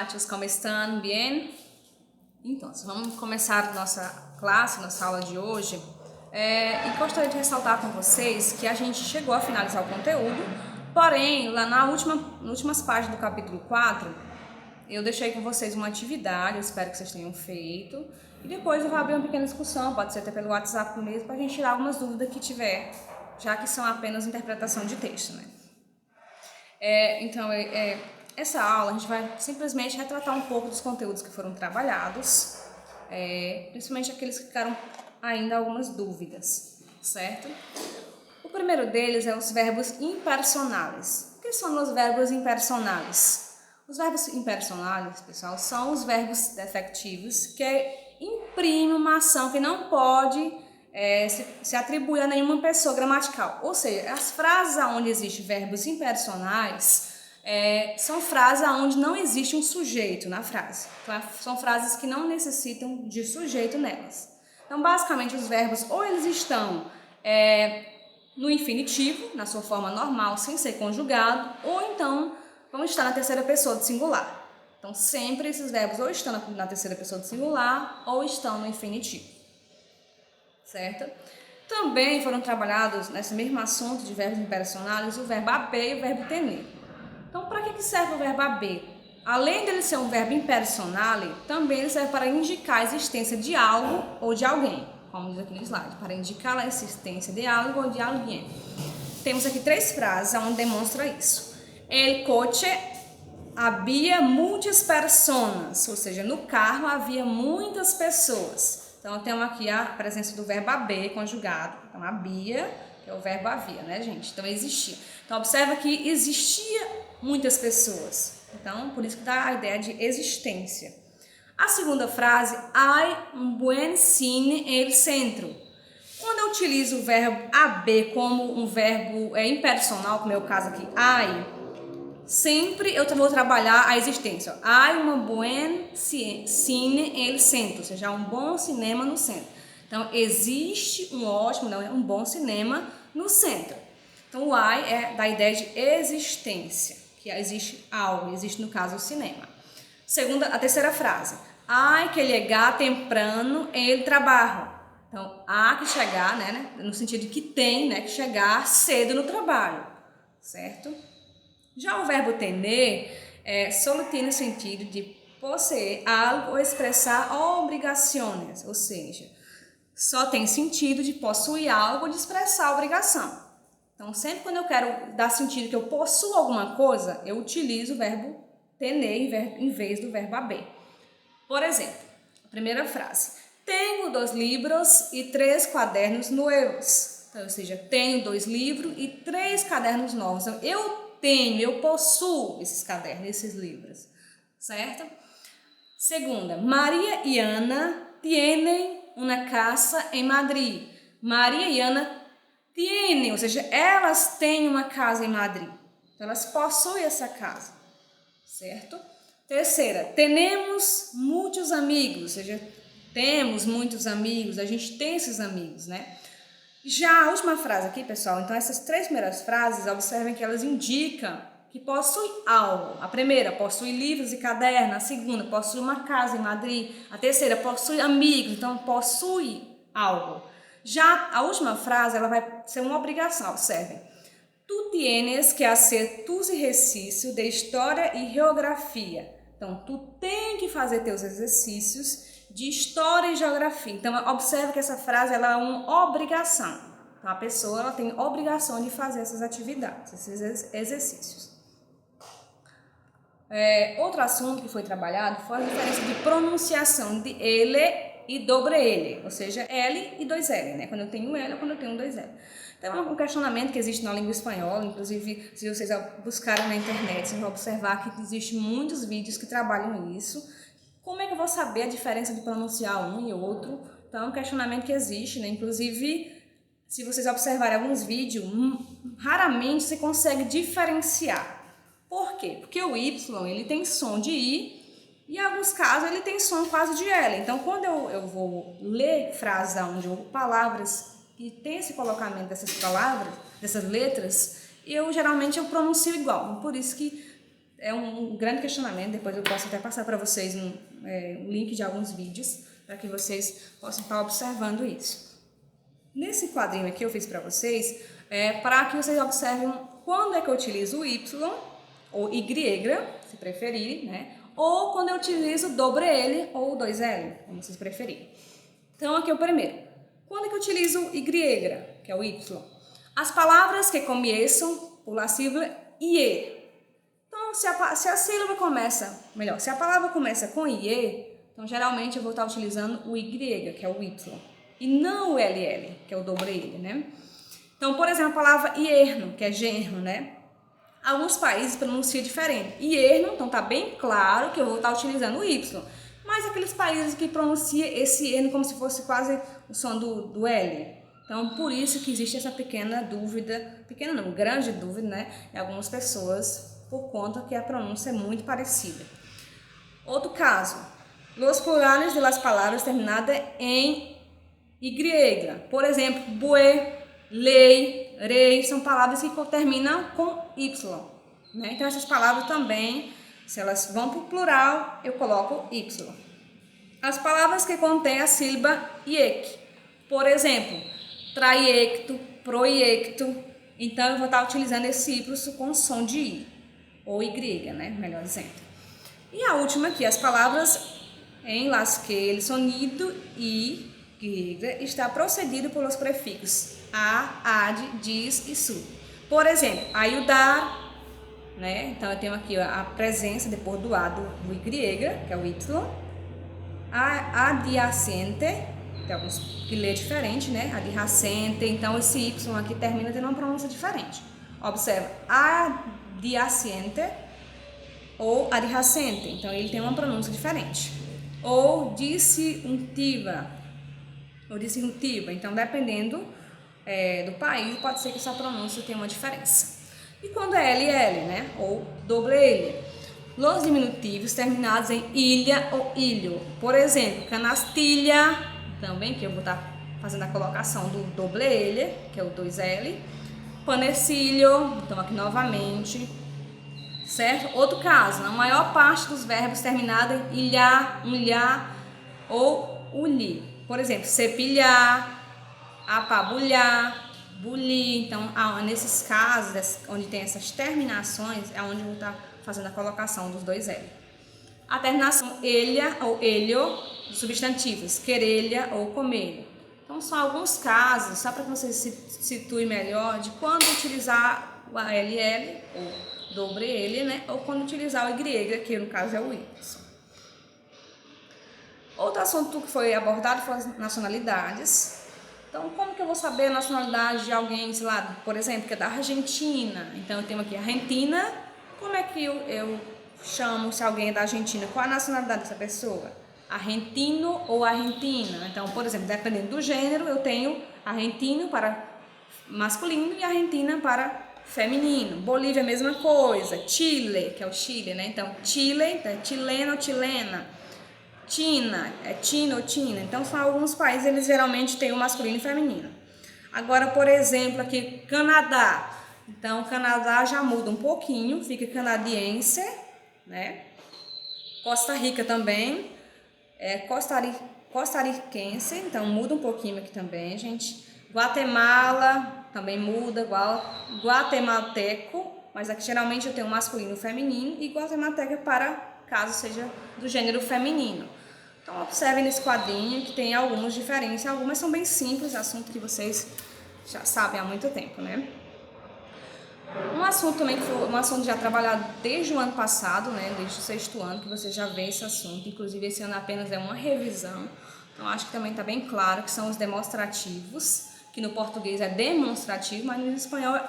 muchachos, ¿cómo están? Bien? Então, vamos começar nossa classe, nossa aula de hoje. E gostaria de ressaltar com vocês que a gente chegou a finalizar o conteúdo, porém, lá nas últimas páginas do capítulo 4, eu deixei com vocês uma atividade, eu espero que vocês tenham feito, e depois eu vou abrir uma pequena discussão, pode ser até pelo WhatsApp mesmo, para a gente tirar algumas dúvidas que tiver, já que são apenas interpretação de texto, né? Essa aula a gente vai simplesmente retratar um pouco dos conteúdos que foram trabalhados, principalmente aqueles que ficaram ainda algumas dúvidas, certo? O primeiro deles é os verbos impersonais. O que são os verbos impersonais? Os verbos impersonais, pessoal, são os verbos defectivos que imprimem uma ação que não pode se atribuir a nenhuma pessoa gramatical. Ou seja, as frases onde existem verbos impersonais são frases onde não existe um sujeito na frase. Então, são frases que não necessitam de sujeito nelas. Então, basicamente, os verbos ou eles estão no infinitivo, na sua forma normal, sem ser conjugado, ou então vão estar na terceira pessoa do singular. Então, sempre esses verbos ou estão na terceira pessoa do singular ou estão no infinitivo. Certo? Também foram trabalhados nesse mesmo assunto de verbos impersonais o verbo haver e o verbo tener. Então, para que serve o verbo haver? Além dele ser um verbo impersonale, também ele serve para indicar a existência de algo ou de alguém, como diz aqui no slide, para indicar a existência de algo ou de alguém. Temos aqui 3 frases onde demonstra isso. El coche había muchas personas, ou seja, no carro havia muitas pessoas. Então, temos aqui a presença do verbo haver conjugado. Então, havia, que é o verbo havia, né, gente? Então, existia. Então, observa que existia muitas pessoas. Então, por isso que dá a ideia de existência. A segunda frase, hay un buen cine en el centro. Quando eu utilizo o verbo haver como um verbo impersonal, como é o caso aqui, hay, sempre eu vou trabalhar a existência. Há um buen cine en el centro, ou seja, um bom cinema no centro. Então, existe um bom cinema no centro. Então, o há da ideia de existência, que existe algo, existe no caso o cinema. A terceira frase. Há que llegar temprano el trabajo. Então, há que chegar, né, no sentido de que tem, né, que chegar cedo no trabalho, certo? Já o verbo tener só tem no sentido de possuir algo ou expressar obrigações, ou seja, só tem sentido de possuir algo ou de expressar obrigação. Então, sempre quando eu quero dar sentido que eu possuo alguma coisa, eu utilizo o verbo tener em vez do verbo haver. Por exemplo, a primeira frase. Tenho 2 livros e 3 cadernos novos. Então, ou seja, tenho 2 livros e 3 cadernos novos. Então, eu possuo esses cadernos, esses livros, certo? Segunda, Maria e Ana tienen uma casa em Madrid. Maria e Ana tienen, ou seja, elas têm uma casa em Madrid. Então, elas possuem essa casa, certo? Terceira, tenemos muitos amigos, ou seja, temos muitos amigos, a gente tem esses amigos, né? Já a última frase aqui, pessoal, então essas 3 primeiras frases, observem que elas indicam que possui algo. A primeira, possui livros e cadernos. A segunda, possui uma casa em Madrid. A terceira, possui amigos, então possui algo. Já a última frase, ela vai ser uma obrigação, observem. Tu tienes que hacer tus exercícios de história e geografia. Então, tu tem que fazer teus exercícios de história e geografia. Então, observe que essa frase ela é uma obrigação. Então, a pessoa ela tem obrigação de fazer essas atividades, esses exercícios. Outro assunto que foi trabalhado foi a diferença de pronunciação de ele e dobre ele, ou seja, L e 2 L, né? Quando eu tenho L ou quando eu tenho 2 L. Então, é um questionamento que existe na língua espanhola, inclusive, se vocês buscarem na internet, vocês vão observar que existem muitos vídeos que trabalham isso. Como é que eu vou saber a diferença de pronunciar um e outro? Então, é um questionamento que existe, né? Inclusive, se vocês observarem alguns vídeos, raramente você consegue diferenciar. Por quê? Porque o Y, ele tem som de I e, em alguns casos, ele tem som quase de L. Então, quando eu vou ler frases onde palavras que tem esse colocamento dessas palavras, dessas letras, geralmente eu pronuncio igual. Por isso que é um grande questionamento, depois eu posso até passar para vocês um link de alguns vídeos, para que vocês possam estar observando isso. Nesse quadrinho aqui eu fiz para vocês, para que vocês observem quando é que eu utilizo o Y, ou Y, se preferirem, né? Ou quando eu utilizo o dobre L ou o 2L, como vocês preferirem. Então aqui é o primeiro. Quando é que eu utilizo o Y, que é o Y? As palavras que começam por a sílaba IE. Então, se a sílaba começa, melhor, se a palavra começa com IE, então geralmente eu vou estar utilizando o Y, que é o Y, e não o LL, que é o dobre L, né? Então, por exemplo, a palavra ierno, que é genro, né? Alguns países pronunciam diferente. Ierno, então tá bem claro que eu vou estar utilizando o Y. Mas aqueles países que pronunciam esse ierno como se fosse quase o som do L. Então, por isso que existe essa pequena dúvida, pequena não, grande dúvida, né? Em algumas pessoas, por conta que a pronúncia é muito parecida. Outro caso, los plurales de las palavras terminadas em Y. Por exemplo, bue, lei, rei, são palavras que terminam com Y, né? Então essas palavras também, se elas vão para o plural, eu coloco Y. As palavras que contêm a sílaba iec, por exemplo, traiecto, proiecto, então eu vou estar utilizando esse Y com som de I, ou Y, né? Melhor dizendo. E a última aqui, as palavras em las que el sonido I está procedido pelos prefixos a, ad, diz e su. Por exemplo, ayudar, né? Então eu tenho aqui a presença depois do A do Y, que é o Y. Adyacente, tem alguns que lê diferente, né? Adyacente, então esse Y aqui termina tendo uma pronúncia diferente. Observa, adyacente ou adyacente, então ele tem uma pronúncia diferente. Ou disjuntiva, então dependendo do país, pode ser que essa pronúncia tenha uma diferença. E quando é LL, né, ou doble L, los diminutivos terminados em ilha ou ilho, por exemplo, canastilha, também que eu vou estar fazendo a colocação do doble L, que é o 2L, panecilho, então aqui novamente, certo? Outro caso, a maior parte dos verbos terminados em ilhar, unhar ou uli. Por exemplo, cepilhar, apabulhar, bulir. Então, nesses casos onde tem essas terminações, é onde eu vou estar fazendo a colocação dos 2L. A terminação elha ou elho, substantivos, querelha ou comelho. Então, são alguns casos, só para que você se situe melhor, de quando utilizar o LL ou dobre L, né? Ou quando utilizar o Y, que no caso é o Y. Outro assunto que foi abordado foi as nacionalidades. Então, como que eu vou saber a nacionalidade de alguém, sei lá, por exemplo, que é da Argentina? Então, eu tenho aqui Argentina. Como é que eu chamo se alguém é da Argentina? Qual a nacionalidade dessa pessoa? Argentino ou argentina? Então, por exemplo, dependendo do gênero, eu tenho argentino para masculino e argentina para feminino. Bolívia, a mesma coisa. Chile, que é o Chile, né? Então, Chile, é chileno ou chilena. China, é China ou China. Então, são alguns países, eles geralmente têm o masculino e feminino. Agora, por exemplo, aqui, Canadá. Então, Canadá já muda um pouquinho, fica canadiense, né? Costa Rica também, costariquense, então muda um pouquinho aqui também, gente. Guatemala também muda, guatemalteco, mas aqui geralmente eu tenho masculino e feminino, e guatemalteca para caso seja do gênero feminino. Então, observem nesse quadrinho que tem algumas diferenças, algumas são bem simples, assunto que vocês já sabem há muito tempo, né? Um assunto também que foi um assunto já trabalhado desde o ano passado, né? Desde o 6º ano, que você já vê esse assunto, inclusive esse ano apenas é uma revisão, então acho que também está bem claro que são os demonstrativos, que no português é demonstrativo, mas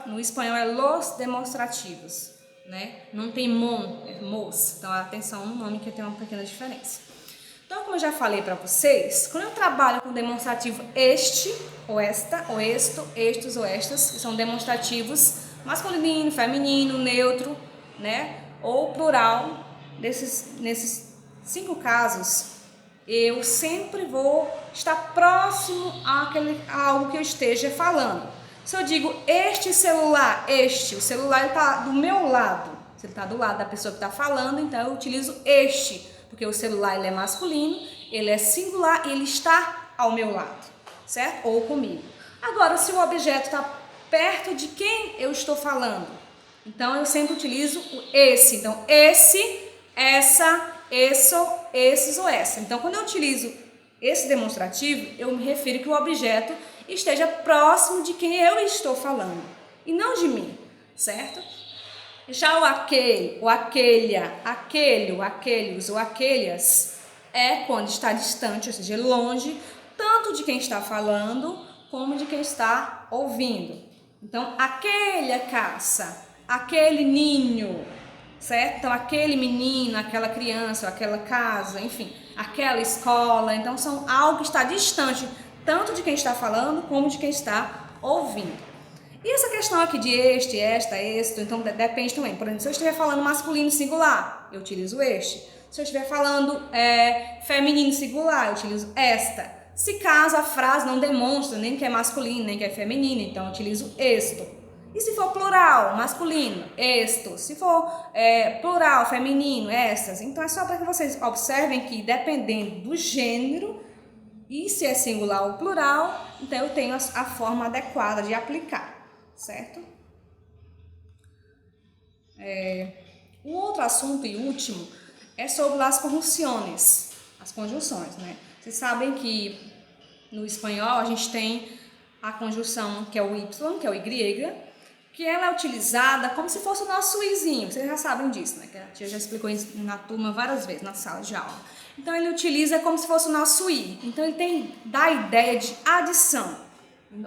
no espanhol é los demonstrativos, né? Não tem mon, é mos, então atenção no nome que tem uma pequena diferença. Então, como eu já falei para vocês, quando eu trabalho com demonstrativo este, ou esta, ou esto, estos ou estas, que são demonstrativos masculino, feminino, neutro, né? Ou plural, nesses 5 casos, eu sempre vou estar próximo a algo que eu esteja falando. Se eu digo este celular, o celular está do meu lado, Se ele está do lado da pessoa que está falando, então eu utilizo este, porque o celular ele é masculino, ele é singular e ele está ao meu lado, certo? Ou comigo. Agora, se o objeto está perto de quem eu estou falando, então eu sempre utilizo o esse. Então, esse, essa, isso, esses ou essa. Então, quando eu utilizo esse demonstrativo, eu me refiro que o objeto esteja próximo de quem eu estou falando e não de mim, certo? Já o aquele, o aquelha, aquele, o aqueles, o aquelhas é quando está distante, ou seja, longe, tanto de quem está falando como de quem está ouvindo. Então, aquele caça, aquele ninho, certo? Então, aquele menino, aquela criança, aquela casa, enfim, aquela escola. Então, são algo que está distante tanto de quem está falando como de quem está ouvindo. E essa questão aqui de este, esta, este, então depende também. Por exemplo, se eu estiver falando masculino singular, eu utilizo este. Se eu estiver falando feminino singular, eu utilizo esta. Se caso a frase não demonstra nem que é masculino, nem que é feminino, então eu utilizo esto. E se for plural, masculino, esto. Se for plural, feminino, estas. Então é só para que vocês observem que dependendo do gênero, e se é singular ou plural, então eu tenho a forma adequada de aplicar. Certo? O outro assunto e último é sobre as conjunções, as conjunções, né? Vocês sabem que no espanhol a gente tem a conjunção que é o Y, que é o Y, que ela é utilizada como se fosse o nosso izinho. Vocês já sabem disso, né? Que a tia já explicou isso na turma várias vezes, na sala de aula. Então ele utiliza como se fosse o nosso I. Então ele dá a ideia de adição.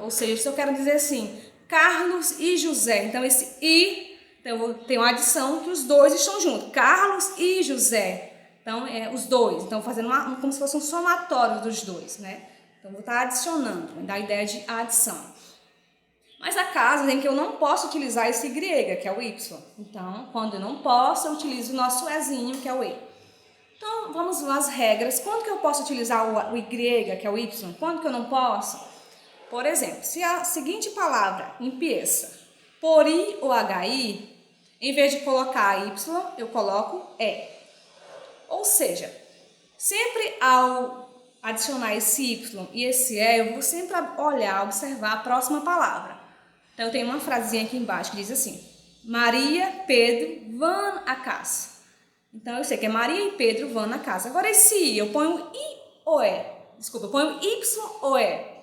Ou seja, se eu quero dizer assim, Carlos e José. Então, esse I, então eu tenho uma adição que os dois estão juntos. Carlos e José. Então, os dois. Então, fazendo como se fosse um somatório dos dois, né? Então, vou estar adicionando, dá a ideia de adição. Mas há casos em que eu não posso utilizar esse Y, que é o Y. Então, quando eu não posso, eu utilizo o nosso Ezinho, que é o E. Então, vamos lá as regras. Quando que eu posso utilizar o Y, que é o Y? Quando que eu não posso? Por exemplo, se a seguinte palavra empieza por I ou HI, em vez de colocar Y, eu coloco E. Ou seja, sempre ao adicionar esse Y e esse E, eu vou sempre olhar, observar a próxima palavra. Então, eu tenho uma frasezinha aqui embaixo que diz assim, Maria, Pedro, vão à casa. Então, eu sei que é Maria e Pedro vão à casa. Agora, esse I, eu ponho I ou E? Desculpa, eu ponho Y ou E?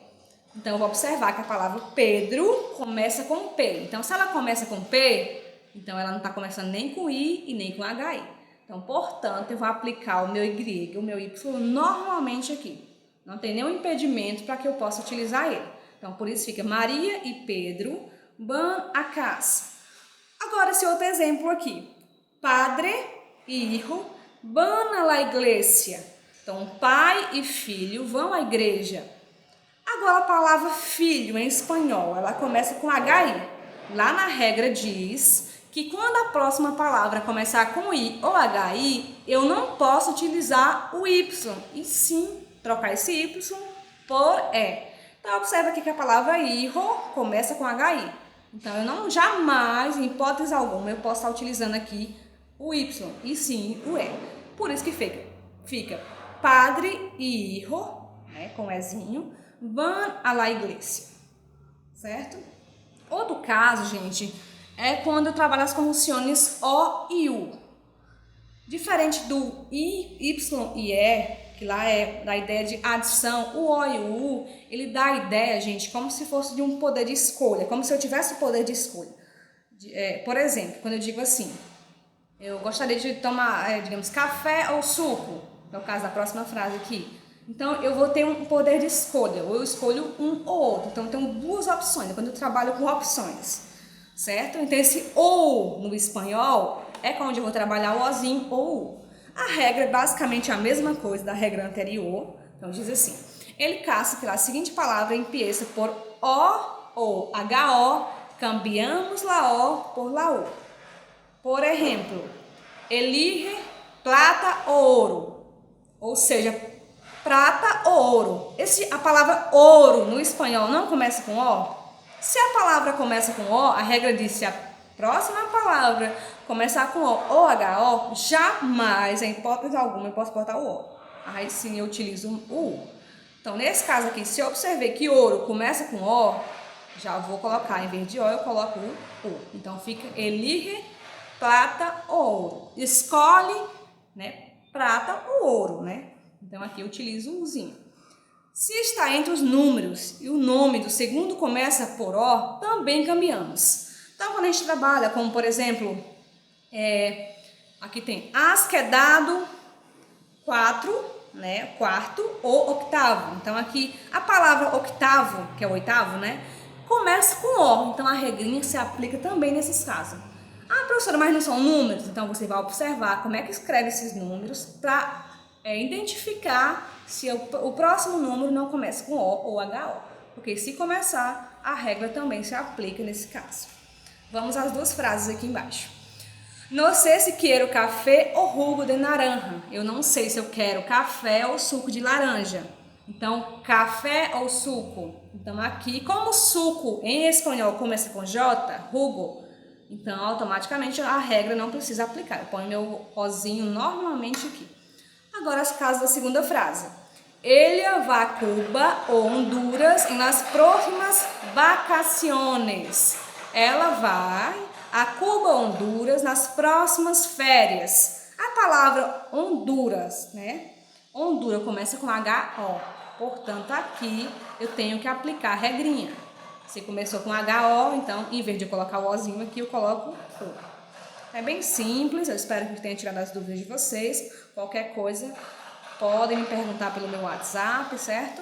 Então, eu vou observar que a palavra Pedro começa com P. Então, se ela começa com P, então ela não está começando nem com I e nem com HI. Então, portanto, eu vou aplicar o meu Y, o meu Y normalmente aqui. Não tem nenhum impedimento para que eu possa utilizar ele. Então, por isso fica Maria e Pedro vão à casa. Agora, esse outro exemplo aqui. Padre e hijo van a la iglesia. Então, pai e filho vão à igreja. Agora, a palavra filho em espanhol, ela começa com HI. Lá na regra diz que quando a próxima palavra começar com I ou HI, eu não posso utilizar o Y, e sim trocar esse Y por E. Então, observa aqui que a palavra hijo começa com HI. Então, eu não jamais, em hipótese alguma, eu posso estar utilizando aqui o Y, e sim o E. Por isso que fica padre e hijo, né, com Ezinho, van a la iglesia, certo? Outro caso, gente, é quando eu trabalho as conjunções O e U. Diferente do I, Y e E, que lá é da ideia de adição, o O e o U, ele dá a ideia, gente, como se fosse de um poder de escolha, como se eu tivesse o poder de escolha. Por exemplo, quando eu digo assim, eu gostaria de tomar, digamos, café ou suco, é o caso da próxima frase aqui. Então, eu vou ter um poder de escolha, ou eu escolho um ou outro. Então, eu tenho duas opções, quando eu trabalho com opções, certo? Então, esse ou no espanhol é onde eu vou trabalhar o ozinho ou o. A regra é basicamente a mesma coisa da regra anterior. Então, diz assim, ele caça que a seguinte palavra empieza por O ou HO, cambiamos la O por la O. Por exemplo, elige plata ou ouro, ou seja, prata ou ouro. A palavra ouro no espanhol não começa com O? Se a palavra começa com O, a regra diz se a Próxima palavra começar com O ou HO, jamais, em hipótese alguma, eu posso botar o O. Aí sim eu utilizo o U. Então, nesse caso aqui, se eu observei que ouro começa com O, já vou colocar, em vez de O, eu coloco o U. Então, fica elire, prata ou ouro. Escolhe, né, prata ou ouro, né? Então, aqui eu utilizo o Uzinho. Se está entre os números e o nome do segundo começa por O, também cambiamos. Então, quando a gente trabalha, como por exemplo, aqui tem as que é dado 4, né, quarto ou octavo. Então, aqui a palavra octavo, que é o oitavo, né, começa com O. Então, a regrinha se aplica também nesses casos. Ah, professora, mas não são números? Então, você vai observar como é que escreve esses números para identificar se o próximo número não começa com O ou HO. Porque se começar, a regra também se aplica nesse caso. Vamos às duas frases aqui embaixo. Não sei se quero café ou jugo de naranja. Eu não sei se eu quero café ou suco de laranja. Então, café ou suco. Então, aqui, como suco em espanhol começa com J, jugo, então, automaticamente, a regra não precisa aplicar. Eu ponho meu ozinho normalmente aqui. Agora, as casas da segunda frase. Ella va a Cuba ou Honduras em las próximas vacaciones. Ela vai a Cuba ou Honduras nas próximas férias. A palavra Honduras, né? Honduras começa com H-O. Portanto, aqui eu tenho que aplicar a regrinha. Se começou com H-O, então, em vez de eu colocar o Ozinho aqui, eu coloco O. É bem simples, eu espero que tenha tirado as dúvidas de vocês. Qualquer coisa, podem me perguntar pelo meu WhatsApp, certo?